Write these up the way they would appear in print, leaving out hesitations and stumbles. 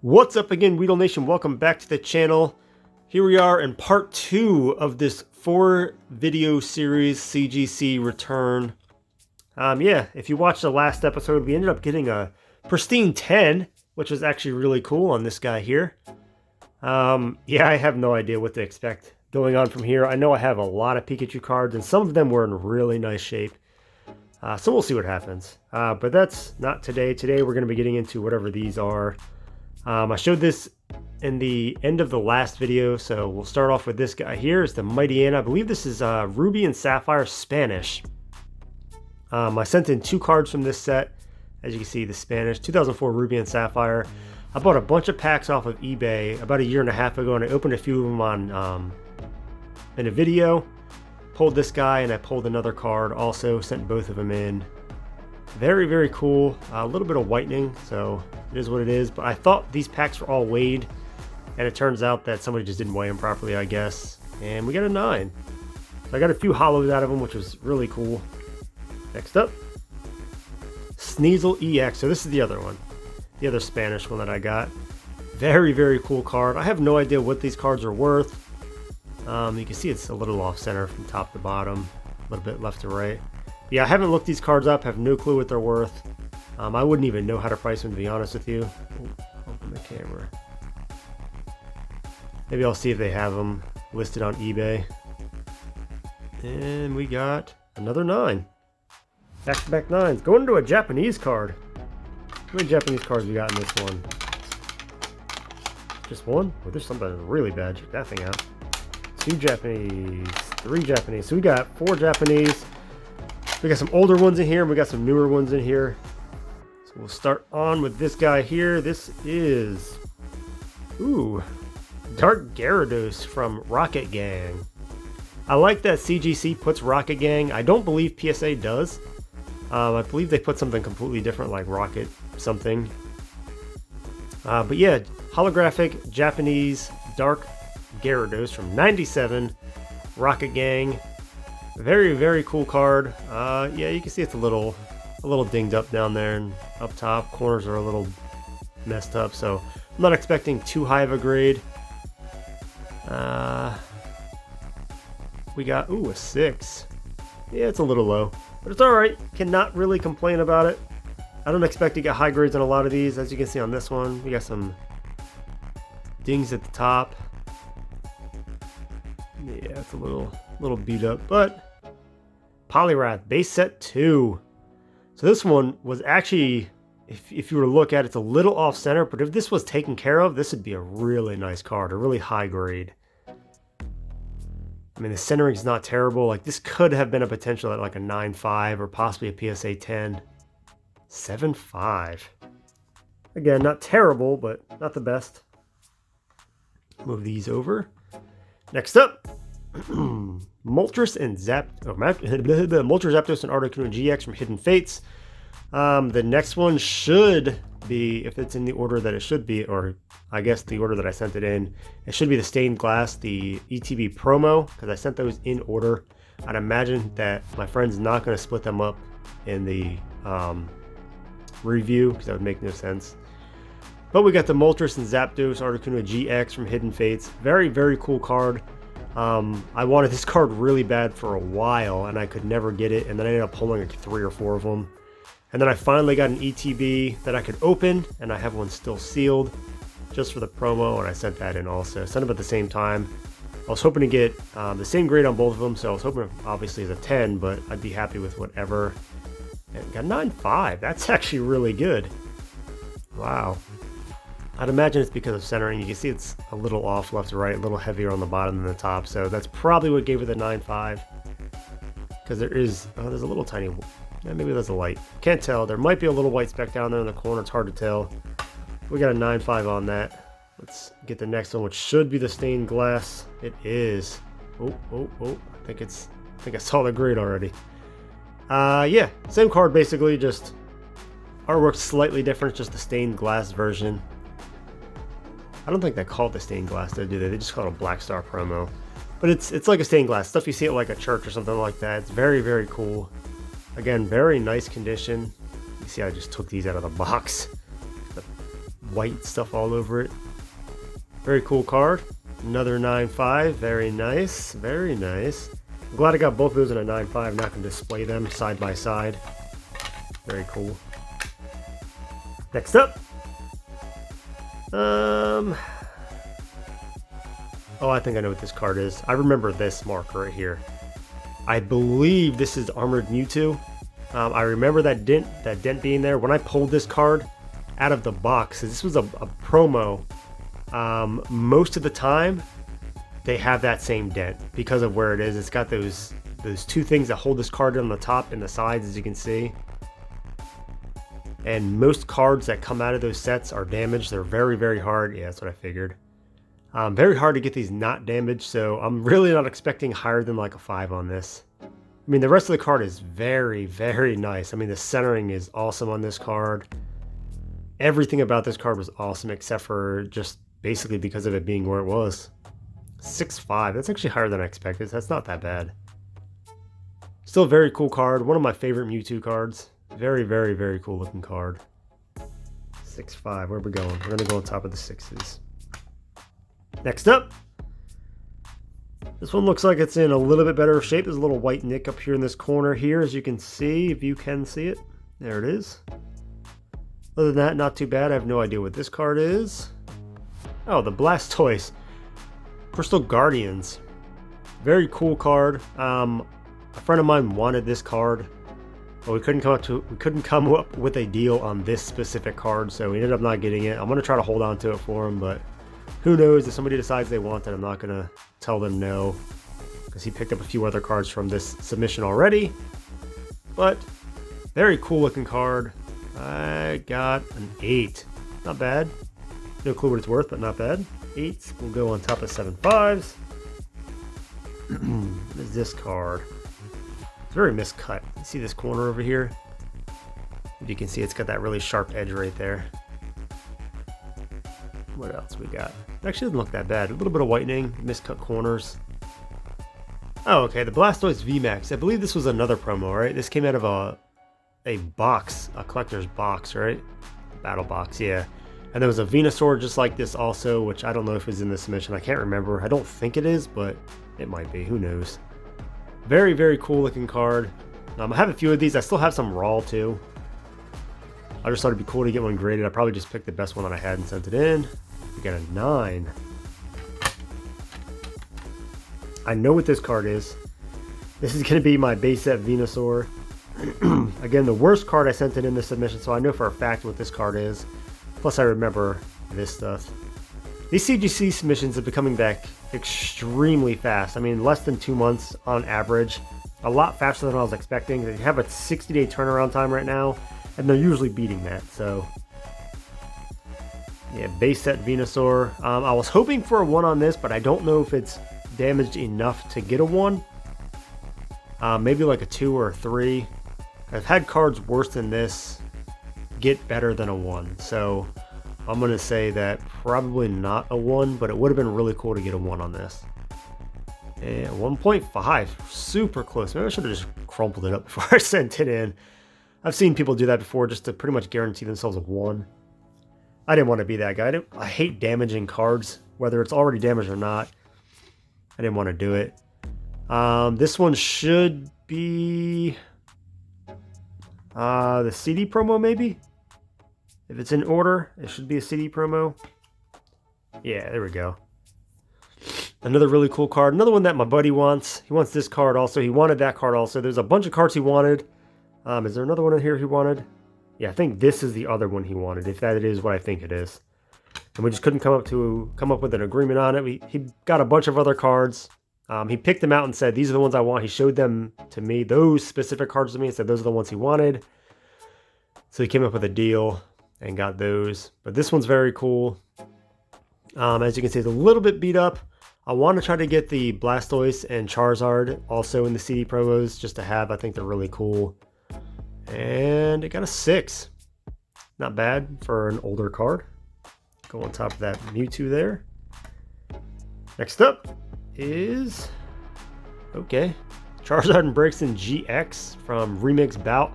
What's up again, Weedle Nation? Welcome back to the channel. Here we are in part 2 of this 4-video series, CGC Return. Yeah, if you watched the last episode, we ended up getting a pristine 10, which was actually really cool on this guy here. Yeah, I have no idea what to expect going on from here. I know I have a lot of Pikachu cards, and some of them were in really nice shape. So we'll see what happens. But that's not today. Today we're going to be getting into whatever these are. I showed this in the end of the last video, so we'll start off with this guy here. It's the Mighty Anna. I believe this is Ruby and Sapphire Spanish. I sent in 2 cards from this set. As you can see, the Spanish 2004 Ruby and Sapphire. I bought a bunch of packs off of eBay about a year and a half ago, and I opened a few of them on in a video. Pulled this guy, and I pulled another card also, sent both of them in. Very, very cool. A little bit of whitening, so it is what it is. But I thought these packs were all weighed, and it turns out that somebody just didn't weigh them properly, I guess. And we got a 9. So I got a few hollows out of them, which was really cool. Next up, Sneasel EX. So this is the other one, the other Spanish one that I got. Very, very cool card. I have no idea what these cards are worth. You can see it's a little off center from top to bottom, a little bit left to right. Yeah, I haven't looked these cards up, have no clue what they're worth. I wouldn't even know how to price them, to be honest with you. Open the camera. Maybe I'll see if they have them listed on eBay. And we got another 9. Back-to-back 9s. Going into a Japanese card. How many Japanese cards we got in this one? Just one? Oh, there's something really bad. Check that thing out. 2 Japanese, 3 Japanese. So we got 4 Japanese. We got some older ones in here, and we got some newer ones in here. So we'll start on with this guy here. This is, Dark Gyarados from Rocket Gang. I like that CGC puts Rocket Gang. I don't believe PSA does. I believe they put something completely different, like Rocket something. But yeah, holographic Japanese Dark Gyarados from 97, Rocket Gang. Very, very cool card. Yeah, you can see it's a little dinged up down there, and up top corners are a little messed up, so I'm not expecting too high of a grade. We got a 6. Yeah, it's a little low, but it's all right. Cannot really complain about it. I don't expect to get high grades on a lot of these. As you can see on this one, we got some dings at the top. Yeah, it's a little beat up, but Poliwrath base set 2. So this one was actually, if you were to look at it, it's a little off center, but if this was taken care of, this would be a really nice card, a really high grade. I mean, the centering is not terrible. Like, this could have been a potential at like a 9.5 or possibly a PSA 10. 7.5. Again, not terrible, but not the best. Move these over. Next up, Moltres and Moltres, Zapdos, and Articuno GX from Hidden Fates. The next one should be, if it's in the order that it should be, or I guess the order that I sent it in, it should be the Stained Glass, the ETB promo, because I sent those in order. I'd imagine that my friend's not going to split them up in the review, because that would make no sense. But we got the Moltres and Zapdos Articuno GX from Hidden Fates. Very, very cool card. I wanted this card really bad for a while, and I could never get it, and then I ended up pulling like 3 or 4 of them. And then I finally got an ETB that I could open, and I have one still sealed just for the promo, and I sent that in also. Sent them at the same time. I was hoping to get the same grade on both of them, so I was hoping obviously as a 10, but I'd be happy with whatever. And got 9.5. That's actually really good. Wow. I'd imagine it's because of centering. You can see it's a little off left to right, a little heavier on the bottom than the top, so that's probably what gave it the 9.5. Because there is, there's a little tiny, maybe there's a light. Can't tell. There might be a little white speck down there in the corner. It's hard to tell. We got a 9.5 on that. Let's get the next one, which should be the Stained Glass. It is. Oh, I think I saw the grade already. Yeah, same card basically, just artwork slightly different, just the Stained Glass version. I don't think they call it the Stained Glass though, do they? They just call it a Black Star promo. But it's like a Stained Glass. Stuff you see at like a church or something like that. It's very, very cool. Again, very nice condition. You see I just took these out of the box. The white stuff all over it. Very cool card. Another 9.5. Very nice. Very nice. I'm glad I got both of those in a 9.5. Now I can display them side by side. Very cool. Next up. Oh, I think I know what this card is. I remember this marker right here. I believe this is Armored Mewtwo. I remember that dent being there. When I pulled this card out of the box, this was a promo. Most of the time, they have that same dent because of where it is. It's got those two things that hold this card on the top and the sides, as you can see. And most cards that come out of those sets are damaged. They're very, very hard. Yeah, that's what I figured. Very hard to get these not damaged, so I'm really not expecting higher than like a 5 on this. I mean, the rest of the card is very, very nice. I mean, the centering is awesome on this card. Everything about this card was awesome, except for just basically because of it being where it was. 6.5. That's actually higher than I expected. That's not that bad. Still a very cool card. One of my favorite Mewtwo cards. Very, very, very cool looking card. 6.5. Where are we going? We're going to go on top of the 6s. Next up. This one looks like it's in a little bit better shape. There's a little white nick up here in this corner here, as you can see, if you can see it. There it is. Other than that, not too bad. I have no idea what this card is. Oh, the Blastoise. Crystal Guardians. Very cool card. A friend of mine wanted this card, but we couldn't come up with a deal on this specific card, so we ended up not getting it. I'm gonna try to hold on to it for him, but who knows? If somebody decides they want it, I'm not gonna tell them no, because he picked up a few other cards from this submission already. But very cool looking card. I got an 8. Not bad. No clue what it's worth, but not bad. 8s will go on top of 7.5s. What is this card? It's very miscut. You see this corner over here? If you can see, it's got that really sharp edge right there. What else we got? It actually doesn't look that bad. A little bit of whitening, miscut corners. Oh, okay, the Blastoise VMAX. I believe this was another promo, right? This came out of a box, a collector's box, right? Battle box, yeah. And there was a Venusaur just like this also, which I don't know if it's in the submission. I can't remember. I don't think it is, but it might be. Who knows? Very, very cool looking card. I have a few of these. I still have some raw too. I just thought it'd be cool to get one graded. I probably just picked the best one that I had and sent it in. We got a 9. I know what this card is. This is going to be my base set Venusaur. Again, the worst card I sent it in the submission, so I know for a fact what this card is. Plus, I remember this stuff. These CGC submissions have been coming back extremely fast. I mean, less than 2 months on average. A lot faster than I was expecting. They have a 60-day turnaround time right now, and they're usually beating that, so... yeah, base set Venusaur. I was hoping for a 1 on this, but I don't know if it's damaged enough to get a 1. Maybe like a 2 or a 3. I've had cards worse than this get better than a 1, so I'm going to say that probably not a 1, but it would have been really cool to get a 1 on this. And 1.5, super close. Maybe I should have just crumpled it up before I sent it in. I've seen people do that before just to pretty much guarantee themselves a 1. I didn't want to be that guy. I hate damaging cards, whether it's already damaged or not. I didn't want to do it. This one should be the CD promo, maybe? If it's in order, it should be a CD promo. Yeah, there we go. Another really cool card. Another one that my buddy wants. He wants this card also. He wanted that card also. There's a bunch of cards he wanted. Is there another one in here he wanted? Yeah, I think this is the other one he wanted, if that is what I think it is. And we just couldn't come up with an agreement on it. He got a bunch of other cards. He picked them out and said, these are the ones I want. He showed them to me, those specific cards to me, and said those are the ones he wanted. So he came up with a deal and got those. But this one's very cool. As you can see, it's a little bit beat up. I want to try to get the Blastoise and Charizard also in the CD promos just to have. I think they're really cool. And it got a 6. Not bad for an older card. Go on top of that Mewtwo there. Next up is... okay. Charizard and Braixen GX from Remix Bout.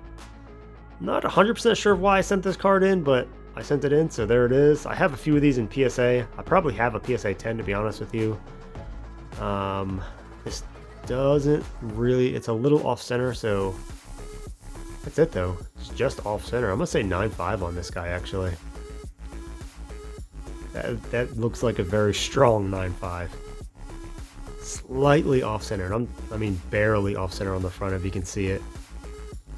Not 100% sure why I sent this card in, but I sent it in, so there it is. I have a few of these in PSA. I probably have a PSA 10 to be honest with you. This doesn't really, it's a little off center, so that's it though. It's just off center. I'm gonna say 9.5 on this guy actually. That looks like a very strong 9.5. Slightly off center, and I mean barely off center on the front if you can see it.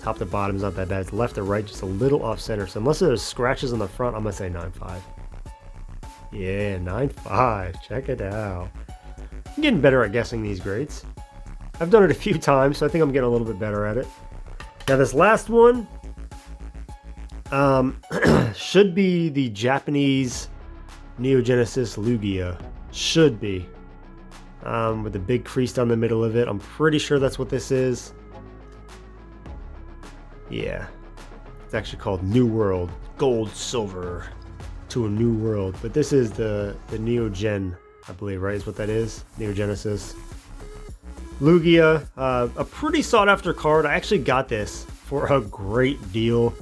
Top to bottom is not that bad. It's left to right, just a little off center. So unless there's scratches on the front, I'm gonna say 9.5. Yeah, 9.5. Check it out. I'm getting better at guessing these grades. I've done it a few times, so I think I'm getting a little bit better at it. Now this last one should be the Japanese Neo Genesis Lugia. Should be. With the big crease down the middle of it. I'm pretty sure that's what this is. Yeah. It's actually called New World. Gold, silver to a new world. But this is the Neo Gen, I believe, right? Is what that is. Neo Genesis. Lugia. A pretty sought after card. I actually got this for a great deal.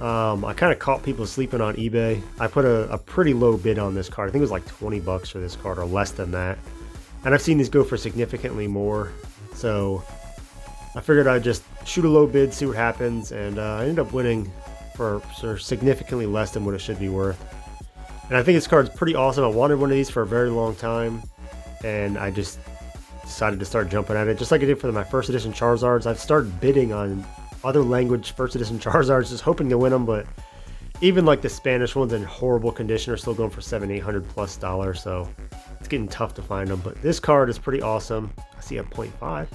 I kind of caught people sleeping on eBay. I put a pretty low bid on this card. I think it was like 20 bucks for this card or less than that. And I've seen these go for significantly more. So I figured I'd just shoot a low bid, see what happens. And I ended up winning for significantly less than what it should be worth. And I think this card's pretty awesome. I wanted one of these for a very long time. And I just decided to start jumping at it. Just like I did for my first edition Charizards. I've started bidding on other language first edition Charizards, just hoping to win them, but even like the Spanish ones in horrible condition are still going for $700-800 plus, so it's getting tough to find them. But this card is pretty awesome. I see a 0.5,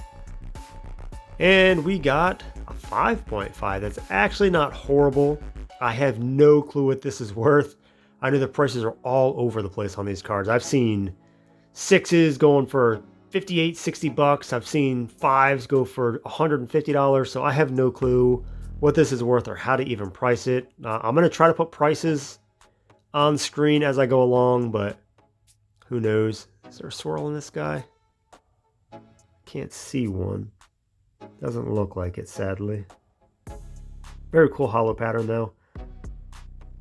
and we got a 5.5. That's actually not horrible. I have no clue what this is worth. I know the prices are all over the place on these cards. I've seen 6s going for 58, 60 bucks. I've seen 5s go for $150, so I have no clue what this is worth or how to even price it. I'm going to try to put prices on screen as I go along, but who knows? Is there a swirl in this guy? Can't see one. Doesn't look like it, sadly. Very cool hollow pattern, though.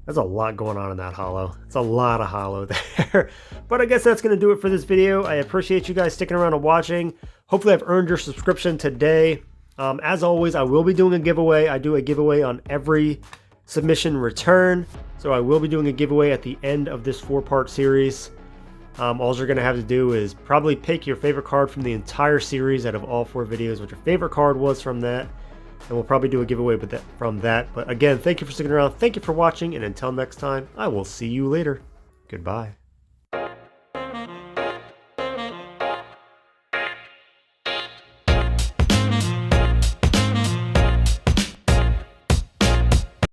There's a lot going on in that hollow. It's a lot of hollow there. But I guess that's going to do it for this video. I appreciate you guys sticking around and watching. Hopefully I've earned your subscription today. As always, I will be doing a giveaway. I do a giveaway on every submission return. So I will be doing a giveaway at the end of this 4-part series. All you're going to have to do is probably pick your favorite card from the entire series out of all 4 videos, what your favorite card was from that. And we'll probably do a giveaway from that. But again, thank you for sticking around. Thank you for watching. And until next time, I will see you later. Goodbye.